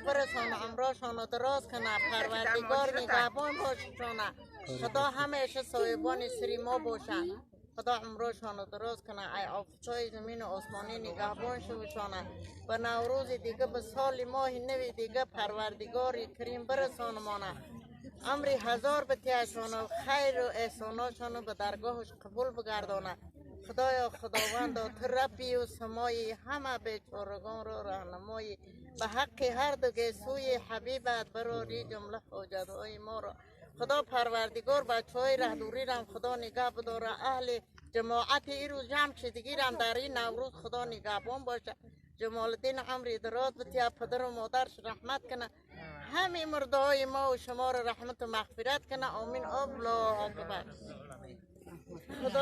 برسان عمرشان دراز کنه، پروردگار نگهبان باششان، خدا همیشه صاحبان سری ما باشن، خدا عمرشان دراز کنه، ای آفتابای زمین و آسمانی نگهبان شوشان. به نوروز دیگه به سال ماه نوی دیگه پروردگار کریم برسان مانه، امر هزار بتیشان و خیر و احساناشان به درگاهش قبول بگردانه. خدایا خداوند تو ربی و سمایی همه بیچارگان را راهنمایی، به حق هر دو گیسوی حبیبت براری جمله حاجتهای ما را. خدا پروردگار بچهای رهدوری را خدا نگه بداره، اهل جماعت این روز جمع شدگی را در این نوروز خدا نگهبان باشه. جمال الدین عمری دراز بتیا، پدر و مادرش رحمت کنه، همه مردهای ما و شما را رحمت و مغفرت کنه. آمین. الله اکبر. خدا